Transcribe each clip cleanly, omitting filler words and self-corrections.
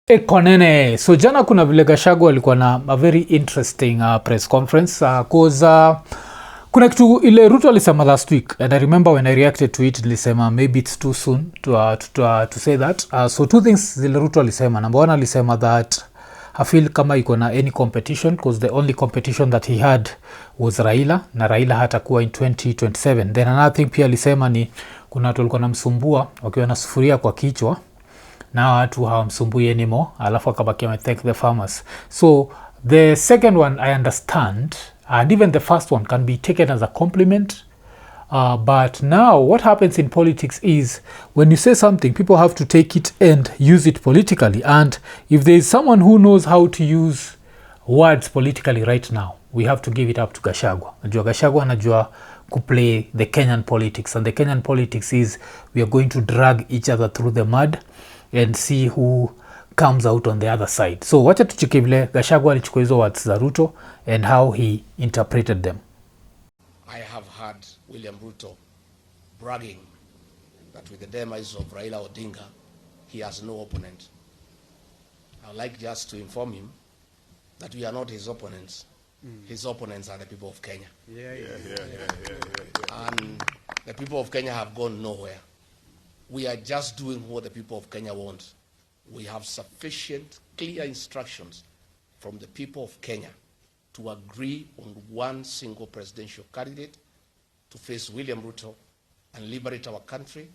Konene. So jana kuna vile Gachagua alikuwa na a very interesting press conference cause kuna kitu ile Ruto alisema last week, and I remember when I reacted to it nilisema maybe it's too soon to say that. So two things zile Ruto alisema. Number one, alisema that I feel kama iko na any competition because the only competition that he had was Raila, na Raila hatakuwa in 2027. Then another thing pia alisema ni kuna watu walikuwa namsumbua wakiwa na sufuria kwa kichwa na watu hawamsumbui anymore, alafu akabaki thank the farmers. So the second one I understand, and even the first one can be taken as a compliment, but now what happens in politics is when you say something, people have to take it and use it politically, and if there is someone who knows how to use words politically right now, we have to give it up to Gachagua. Gachagua anajua kuplay the Kenyan politics, and the Kenyan politics is we are going to drag each other through the mud and see who comes out on the other side. So wacha tucheke vile Gachagua alichukua hizo words za Ruto and how he interpreted them. I have heard William Ruto bragging that with the demise of Raila Odinga, he has no opponent. I'd like just to inform him that we are not his opponents. His opponents are the people of Kenya. And the people of Kenya have gone nowhere. We are just doing what the people of Kenya want. We have sufficient, clear instructions from the people of Kenya to agree on one single presidential candidate to face William Ruto and liberate our country,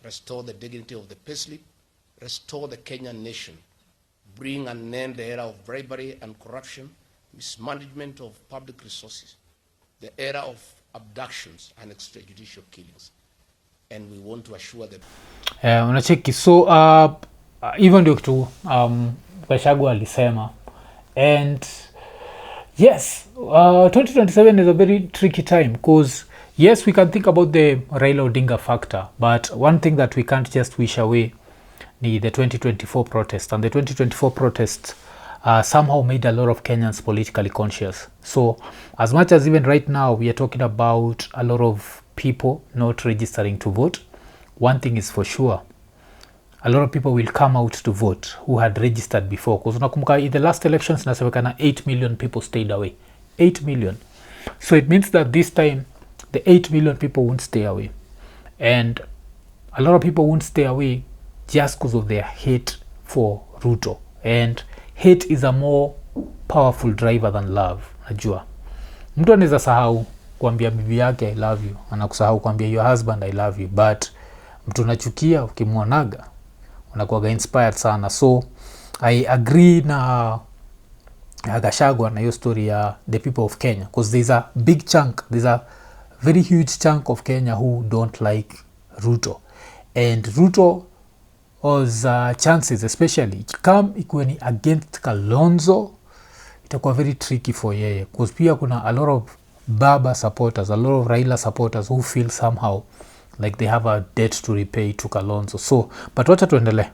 restore the dignity of the payslip, restore the Kenyan nation, bring an end to the era of bribery and corruption, mismanagement of public resources, the era of abductions and extrajudicial killings. And we want to assure them. Unacheki, so even ndio kitu Gachagua alisema, and yes, 2027 is a very tricky time because yes, we can think about the Raila Odinga factor, but one thing that we can't just wish away ni the 2024 protest, and the 2024 protest somehow made a lot of Kenyans politically conscious. So as much as even right now we are talking about a lot of people not registering to vote, one thing is for sure, a lot of people will come out to vote who had registered before, because unakumbuka in the last elections nasemekana 8 million people stayed away. 8 million. So it means that this time the 8 million people won't stay away, and a lot of people won't stay away just because of their hate for Ruto, and hate is a more powerful driver than love. Najua mtu anaweza sahau kuambia bibi yake I love you, anakusahau kuambia your husband I love you, but mtu unachukia ukimwonaga unakuwa inspired sana. So I agree na Gachagua na hiyo story ya the people of Kenya, because there's a big chunk, there's a very huge chunk of Kenya who don't like Ruto, and Ruto was chances, especially come ikuwe ni against Kalonzo, itakuwa very tricky for yeye, because pia kuna a lot of Baba supporters, a lot of Raila supporters who feel somehow like they have a debt to repay to Kalonzo. So but wacha tuendelee.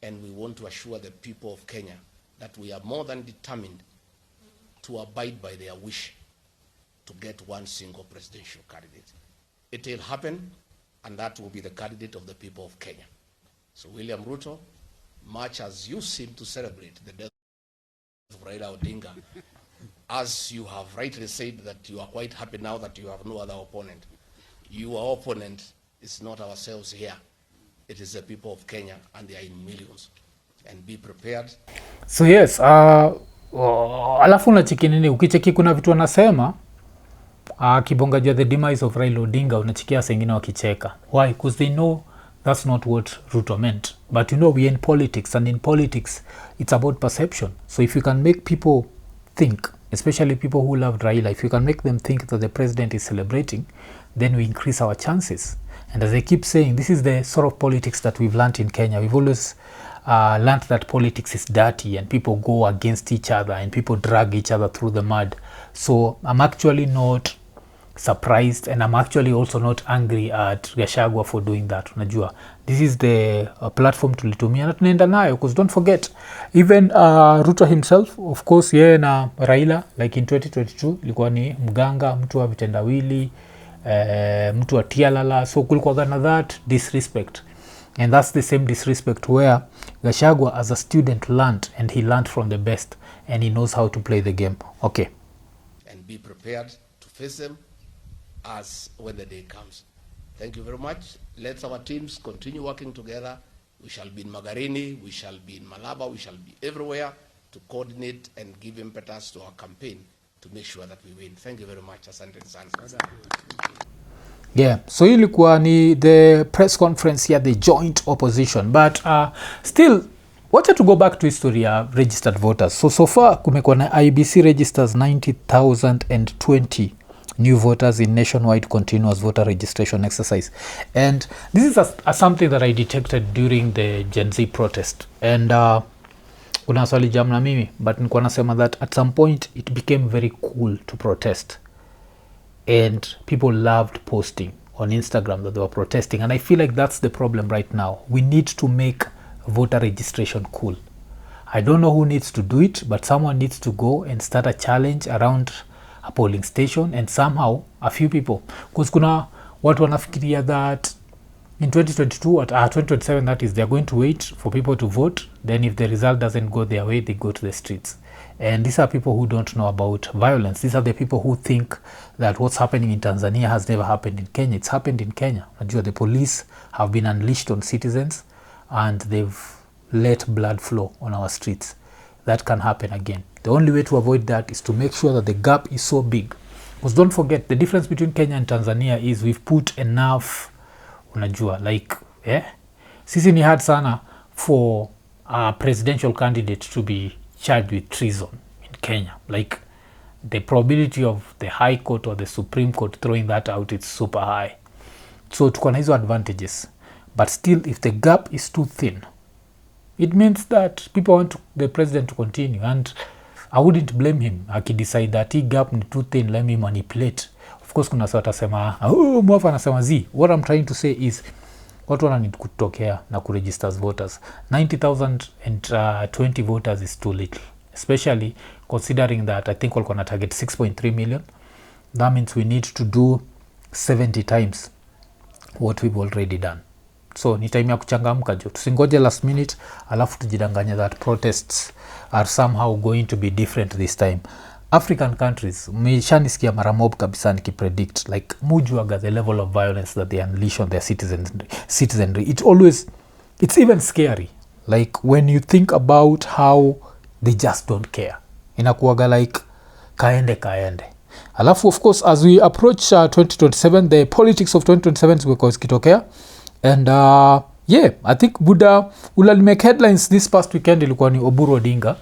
And we want to assure the people of Kenya that we are more than determined to abide by their wish to get one single presidential candidate. It will happen, and that will be the candidate of the people of Kenya. So William Ruto, much as you seem to celebrate the death of Raila Odinga, as you have rightly said that you are quite happy now that you have no other opponent, your opponent is not ourselves here. It is the people of Kenya, and they are in millions. And be prepared. So yes, alafu unacheki nini, ukicheki kuna vitu wanasema kibongajia the demise of Raila Odinga, unachikia sengine wakicheka. Why? Because they know that's not what Ruto meant. But you know, we are in politics, and in politics it's about perception. So if you can make people think, especially people who loved Raila, if you can make them think that the president is celebrating, then we increase our chances. And as I keep saying, this is the sort of politics that we've learned in Kenya. We've always learned that politics is dirty and people go against each other and people drag each other through the mud. So I'm actually not surprised, and I'm actually also not angry at Gachagua for doing that. Unajua, this is the platform tulitumia na tunaenda nayo, because don't forget, even Ruto himself, of course, yeye na Raila like in 2022 ilikuwa ni mganga, mtu wa vitendawili, mtu wa tialala, so kulikuwa na that disrespect. And that's the same disrespect where Gachagua as a student learned, and he learned from the best, and he knows how to play the game. Okay. And be prepared to face them as when the day comes. Thank you very much. Let our teams continue working together. We shall be in Magarini, we shall be in Malaba, we shall be everywhere to coordinate and give impetus to our campaign to make sure that we win. Thank you very much. Asante sana. Yeah, so ilikuwa ni the press conference here, the joint opposition, but still wacha to go back to history ya registered voters. So far kumekuwa na IBC registers 90,020 new voters in nationwide continuous voter registration exercise, and this is a something that I detected during the Gen Z protest, and kuna swali jam na mimi, but nilikuwa nasema that at some point it became very cool to protest, and people loved posting on Instagram that they were protesting, and I feel like that's the problem right now. We need to make voter registration cool. I don't know who needs to do it, but someone needs to go and start a challenge around a polling station, and somehow a few people, because kuna watu wanafikiria that in 2022 at 2027, that is, they're going to wait for people to vote, then if the result doesn't go their way, they go to the streets. And these are people who don't know about violence. These are the people who think that what's happening in Tanzania has never happened in Kenya. It's happened in Kenya. The police have been unleashed on citizens, and they've let blood flow on our streets. That can happen again. The only way to avoid that is to make sure that the gap is so big. Because don't forget, the difference between Kenya and Tanzania is we've put enough, sisi ni hard sana for a presidential candidate to be charged with treason in Kenya. Like, the probability of the High Court or the Supreme Court throwing that out is super high. So tuko na hizo advantages. But still, if the gap is too thin, it means that people want the president to continue, and I wouldn't blame him akidecide that he gap ni too thin, let me manipulate. Of course kuna sasa watasema mwafa anasema what I'm trying to say is watu wana need kutokea na kuregister as voters. 90,020 voters is too little, especially considering that I think walikuwa na target 6.3 million. That means we need to do 70 times what we've already done. So ni time ya kuchangamka jo, tusingoje last minute alafu tujidanganya that protests are somehow going to be different this time. African countries, mishanisikia mara mob kabisa nikipredict, like mujuaga the level of violence that they unleash on their citizenry. It's even scary, like when you think about how they just don't care. Inakuwaga like kaende. Alafu of course as we approach 2027, the politics of 2027 zimekuwa zikitokea. And I think Buddha will make headlines this past weekend. Ilikuwa ni Oburu Oginga,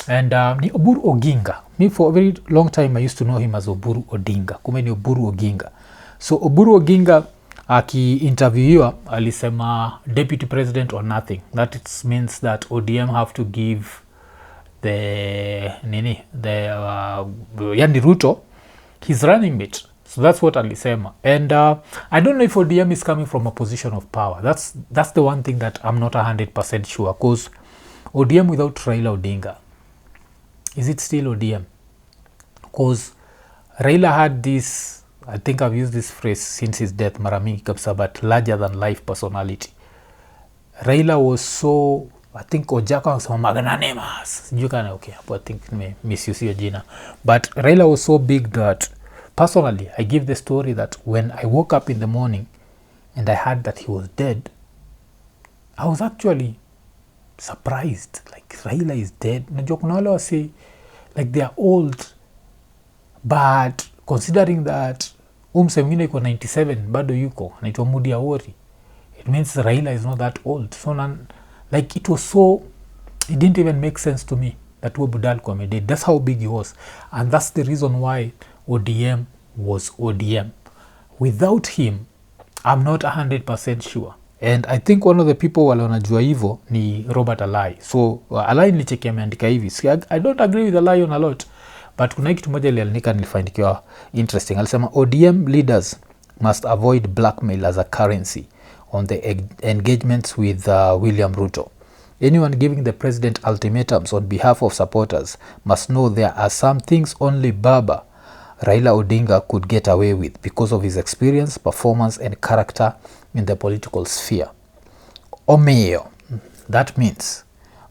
and ni Oburu Oginga. Me for a very long time I used to know him as Oburu Odinga. Kume ni Oburu Oginga. So Oburu Oginga aki-interviewiwa alisema Deputy President or nothing. That it means that ODM have to give the Yandi Ruto his running mate. So that's what alisema. And I don't know if ODM is coming from a position of power. That's the one thing that I'm not 100% sure. Because ODM without Raila Odinga, is it still ODM? Because Raila had this, I think I've used this phrase since his death, marami kabisa, but larger than life personality. Raila was so, I think Ojaka was magnanimous. Okay, I think misuse your jina. But Raila was so big that personally, I give the story that when I woke up in the morning and I heard that he was dead, I was actually surprised. Like, Raila is dead. Najua kuna wale wase, like, they are old. But considering that mse mwingine yuko 97, bado yuko, anaitwa Mudi Awori, it means Raila is not that old. So, like, it was so, it didn't even make sense to me that Budal kwa dead. That's how big he was. And that's the reason why ODM was ODM. Without him, I'm not 100% sure. And I think one of the people wale wanajua hivyo ni Robert Alai. So Alai nilichekia ameandika hivi. I don't agree with Alai on a lot, but kuna kitu moja aliandika nilifind interesting. Alisema ODM leaders must avoid blackmail as a currency on the engagements with William Ruto. Anyone giving the president ultimatums on behalf of supporters must know there are some things only Baba Raila Odinga could get away with because of his experience, performance, and character in the political sphere. Omiyo, that means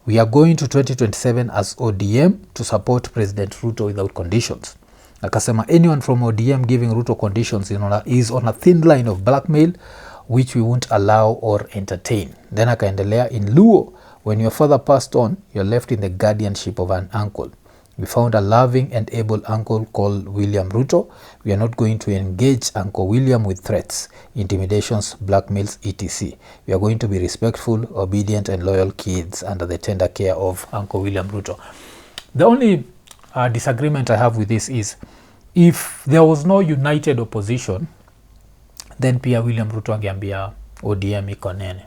we are going to 2027 as ODM to support President Ruto without conditions. Akasema anyone from ODM giving Ruto conditions is on a thin line of blackmail which we won't allow or entertain. Then akaendelea, in Luo, when your father passed on, you're left in the guardianship of an uncle. We found a loving and able uncle called William Ruto. We are not going to engage Uncle William with threats, intimidations, blackmails, etc. We are going to be respectful, obedient and loyal kids under the tender care of Uncle William Ruto. The only disagreement I have with this is, if there was no united opposition, then pia William Ruto angeambia ODM iko nene.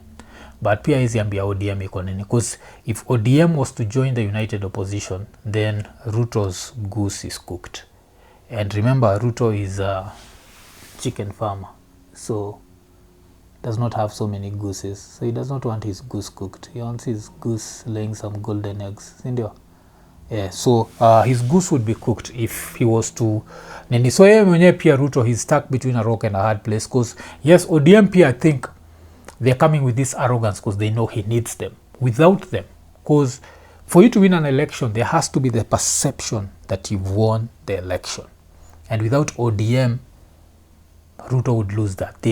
But pia hizi ambia ODM iko nene. Because if ODM was to join the united opposition, then Ruto's goose is cooked. And remember, Ruto is a chicken farmer. So does not have so many gooses. So he does not want his goose cooked. He wants his goose laying some golden eggs. Sindio? Yeah, so his goose would be cooked if he was to Nini. So yeye mwenyewe pia Ruto, he's stuck between a rock and a hard place. Because yes, ODM pia, I think they're coming with this arrogance because they know he needs them. Without them, because for you to win an election, there has to be the perception that you've won the election. And without ODM, Ruto would lose that.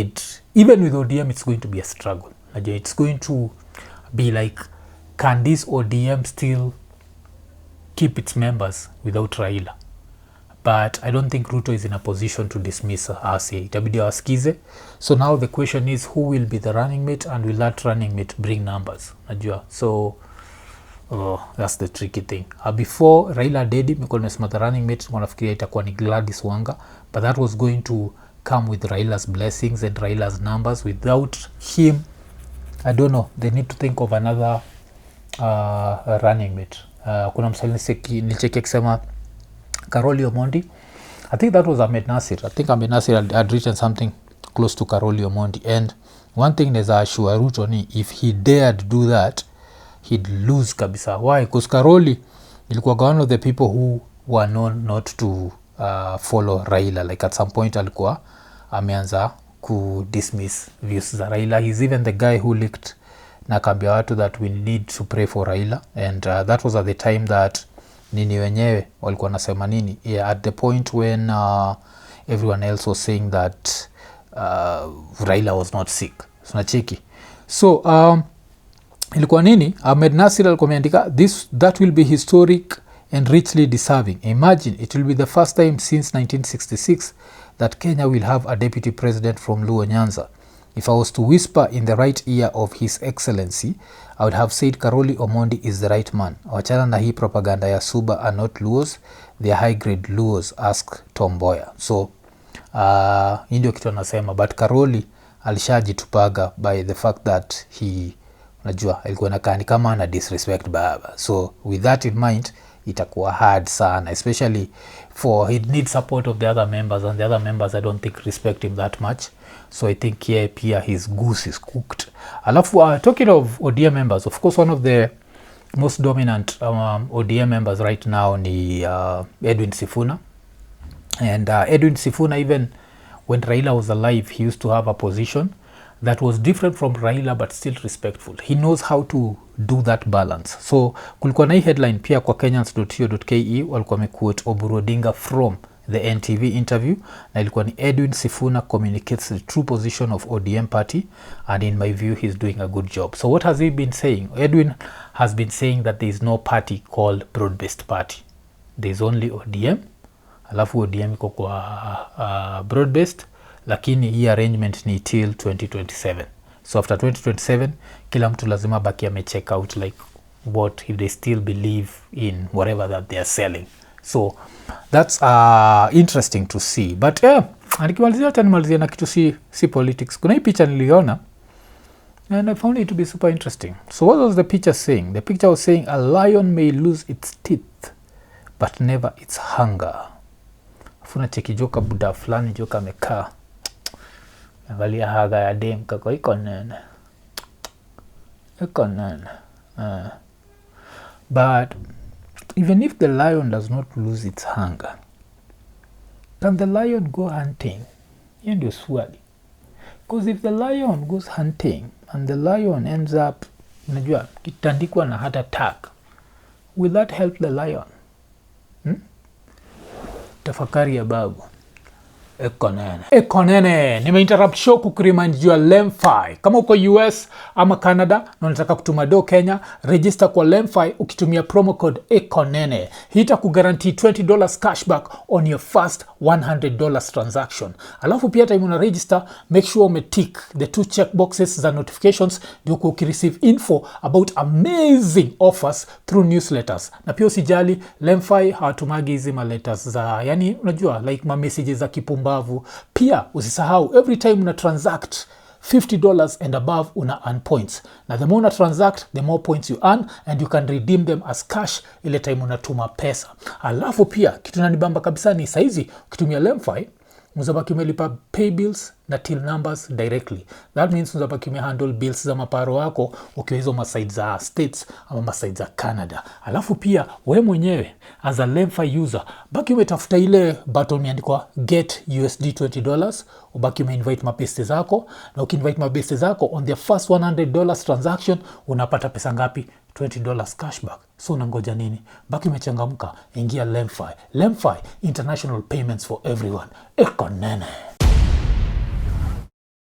Even with ODM, it's going to be a struggle. It's going to be like, can this ODM still keep its members without Raila? But I don't think Ruto is in a position to dismiss us. Itabidi awasikize. So now the question is, who will be the running mate, and will that running mate bring numbers? Najua. So that's the tricky thing. Before Raila dedi, mikuwa nimesema the running mate wanafikiria itakuwa ni Gladys Wanga, but that was going to come with Raila's blessings and Raila's numbers. Without him, I don't know, they need to think of another running mate. Kuna msali nilicheki akisema Karoli Omondi. I think that was Ahmed Nasir. I think Ahmed Nasir had written something close to Karoli Omondi. And one thing there's a sure Ruto ni, if he dared do that, he'd lose kabisa. Why? Because Karoli ilikuwa one of the people who were known not to follow Raila. Like at some point alikuwa ameanza ku dismiss views za Raila. He's even the guy who leaked na kambia watu that we need to pray for Raila. And that was at the time that Nini wenyewe walikuwa nasema nini, at the point when everyone else was saying that Raila was not sick. Sunacheki. So ilikuwa nini, Ahmed Nasir alikuwa ameandika, that will be historic and richly deserving. Imagine, it will be the first time since 1966 that Kenya will have a deputy president from Luo Nyanza. If I was to whisper in the right ear of His Excellency, I would have said Karoli Omondi is the right man. Wachana na hii propaganda ya Suba are not Luos, they are high-grade Luos, ask Tom Mboya. So, hii ndio kitu anasema, but Karoli alishajitupaga by the fact that he, unajua, alikuwa nakani kama ana disrespect baba. So, with that in mind, itakuwa hard sana, especially for he needs support of the other members, and the other members I don't think respect him that much. So I think pia his goose is cooked. Alafu talking of ODM members, of course one of the most dominant ODM members right now ni Edwin Sifuna. And Edwin Sifuna, even when Raila was alive, he used to have a position that was different from Raila but still respectful. He knows how to do that balance. So kulikuwa na hii headline pia kwa kenyans.co.ke, walikuwa wamequote Oburu Oginga from the NTV interview, na ilikuwa ni Edwin Sifuna communicates the true position of ODM party, and in my view he's doing a good job. So what has he been saying? Edwin has been saying that there is no party called broad-based party. There is only ODM, alafu ODM iko kwa broad-based, lakini hii arrangement ni till 2027. So after 2027 kila mtu lazima baki amecheck out like what if they still believe in whatever that they are selling. So that's interesting to see. But nikimalizia hata nimalizia na kitu si politics. Kuna hii picha niliona and I found it to be super interesting. So what was the picture saying? The picture was saying a lion may lose its teeth but never its hunger. Afuna cheki joka buda fulani joka amekaa. Angalia haga ya dem kako iko nene. Iko nene. But even if the lion does not lose its hunger, can the lion go hunting? Hiyo ndio swali. Because if the lion goes hunting and the lion ends up, unajua, kitandikwa na hata tag. Will that help the lion? Tafakari ya babu. Ekonene. Nimeinterrupt show kukuremind juu ya Lemfi. Kama uko US ama Canada na unataka kutuma do Kenya, register kwa Lemfi ukitumia promo code Ekonene. Hii itakuguarantee $20 cashback on your first $100 transaction. Alafu pia time una register, make sure umetick the 2 check boxes za notifications ndio ukireceive info about amazing offers through newsletters. Na pia usijali, Lemfi hawatumagi hizi letters za, yani unajua, like ma messages za kipumbavu. Pia usisahau, every time una transact $50 and above una earn points. Na the more una transact, the more points you earn and you can redeem them as cash ile time unatuma pesa. Alafu pia kitu nanibamba kabisa ni saizi ukitumia Lemfi unabaki umelipa pay bills na till numbers directly. That means unabaki umehandle bills za maparo wako ukiwa hizo maside za States ama maside za Canada. Alafu pia we mwenyewe as a Lemfi user baki umetafuta ile button imeandikwa get USD $20, ubaki umeinvite mabeste zako, na ukiinvite mabeste zako on their first $100 transaction unapata pesa ngapi? $20 cashback. So unangoja nini? Baki umechangamka, ingia Lemfi. Lemfi, international payments for everyone. Ekonene.